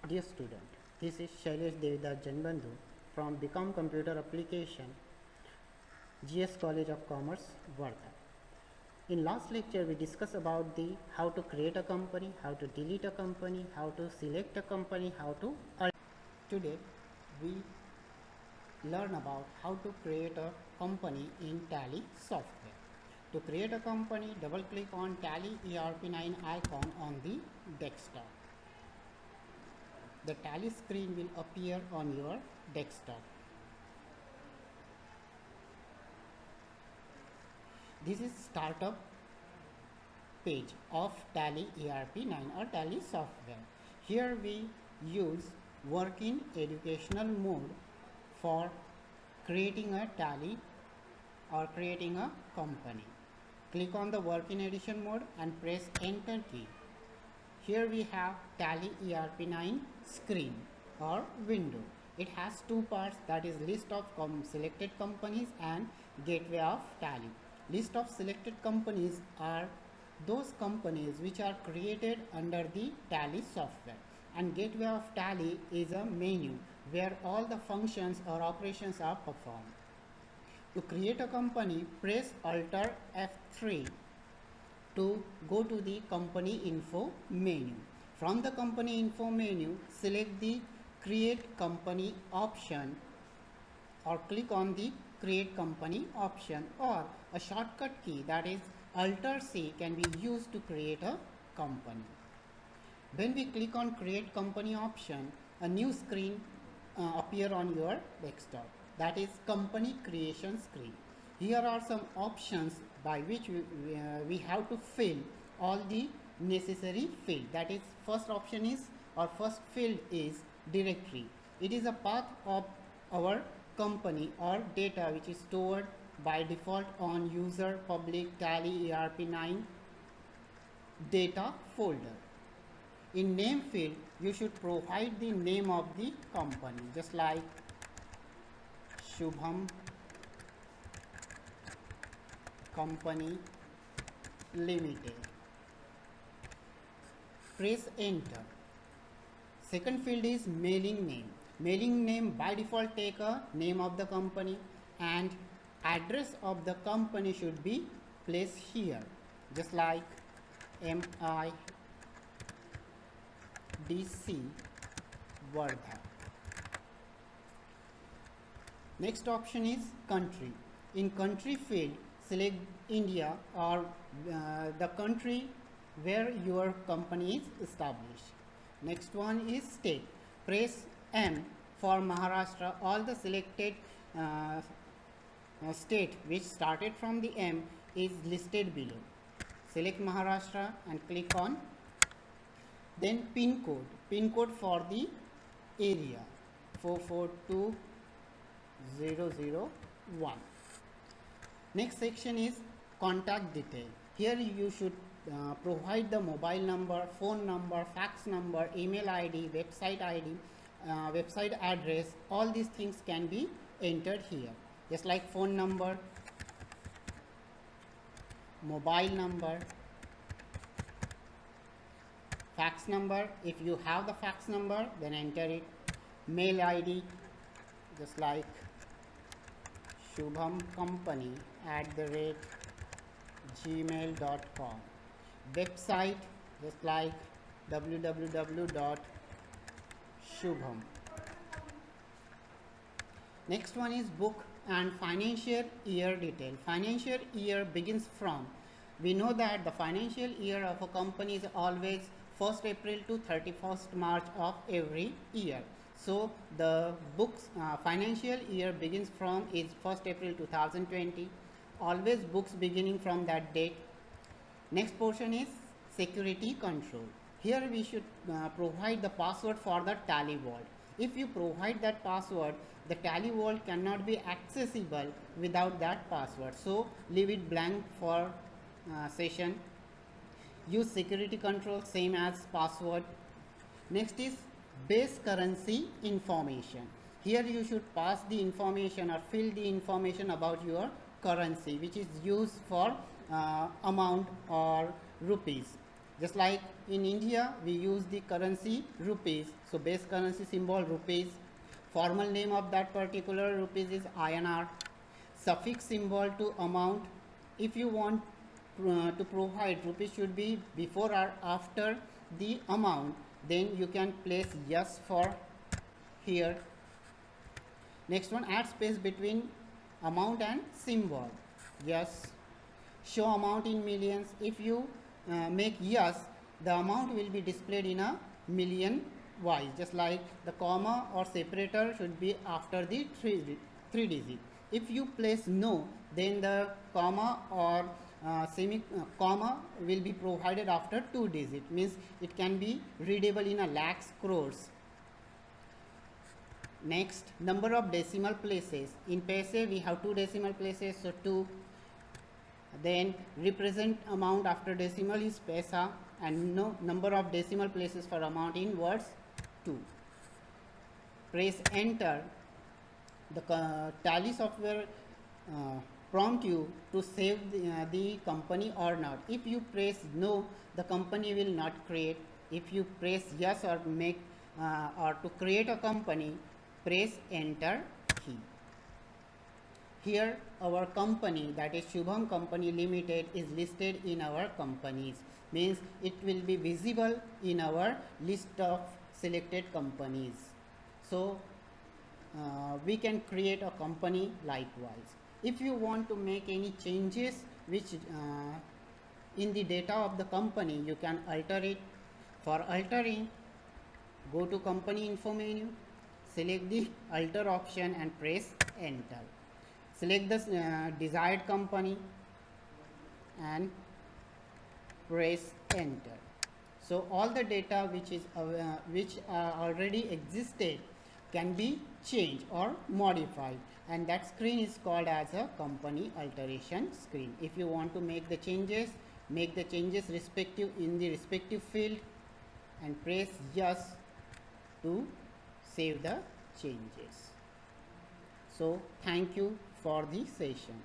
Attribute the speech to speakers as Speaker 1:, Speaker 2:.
Speaker 1: Dear student, this is Shailesh Devidas Janbandhu from Become Computer Application, GS College of Commerce, Wardha. In last lecture, we discussed about the how to create a company, how to delete a company, how to select a company, how to. Today, we learn about how to create a company in Tally software. To create a company, double click on Tally ERP9 icon on the desktop. The Tally screen will appear on your desktop. This is startup page of Tally ERP9 or Tally software. Here we use work in educational mode for creating a Tally or creating a company. Click on the work in edition mode and press enter key. Here we have Tally ERP9 screen or window. It has two parts, that is list of selected companies and gateway of Tally. List of selected companies are those companies which are created under the Tally software, and gateway of Tally is a menu where all the functions or operations are performed. To create a company, press Alt F3 to go to the company info menu. From the company info menu, select the create company option or click on the create company option, or a shortcut key that is Alt C can be used to create a company. When we click on create company option, a new screen appear on your desktop, that is company creation screen. Here are some options by which we have to fill all the necessary field. That is, first option is or first field is directory. It is a path of our company or data which is stored by default on user public Tally ERP9 data folder. In name field, you should provide the name of the company, just like Shubham Company Limited. Press enter. Second field is mailing name. Mailing name by default take a name of the company, and address of the company should be placed here, just like MIDC Wardha. Next option is country. In country field, select India or the country where your company is established. Next one is state. Press M for Maharashtra. All the selected state which started from the M is listed below. Select Maharashtra and click on. Then pin code. Pin code for the area 442001. Next section is contact detail. Here you should provide the mobile number, phone number, fax number, email ID, website ID, website address. All these things can be entered here, just like phone number, mobile number, fax number. If you have the fax number, then enter it. Mail ID, just like Shubham Company @gmail.com. Website, just like www.shubham. Next one is book and financial year detail. Financial year begins from, we know that the financial year of a company is always 1st April to 31st March of every year. So the books financial year begins from is 1st April 2020. Always books beginning from that date. Next portion is security control. Here we should provide the password for the Tally Vault. If you provide that password, the Tally Vault cannot be accessible without that password. So leave it blank for session. Use security control same as password. Next is base currency information. Here you should pass the information or fill the information about your currency which is used for amount or rupees. Just like in India, we use the currency rupees. So base currency symbol rupees. Formal name of that particular rupees is INR. Suffix symbol to amount. If you want to provide rupees should be before or after the amount, then you can place yes for here. Next one, add space between amount and symbol. Yes. Show amount in millions. If you make yes, the amount will be displayed in a million wise. Just like the comma or separator should be after the three digit. If you place no, then the comma or semi comma will be provided after 2 digit. Means it can be readable in a lakhs, crores. Next, number of decimal places. In paise we have 2 decimal places, so 2. Then represent amount after decimal is paisa, and no number of decimal places for amount in words 2. Press enter. The tally software prompt you to save the company or not. If you press no, the company will not create. If you press yes or make or to create a company, press enter key. Here our company, that is Shubham Company Limited, is listed in our companies. Means it will be visible in our list of selected companies. So we can create a company likewise. If you want to make any changes which in the data of the company, you can alter it. For altering, go to company info menu, select the alter option and press enter. Select the desired company and press enter. So all the data which already existed can be changed or modified, and that screen is called as a company alteration screen. If you want to make the changes respective in the respective field and press yes to save the changes. So thank you for the session.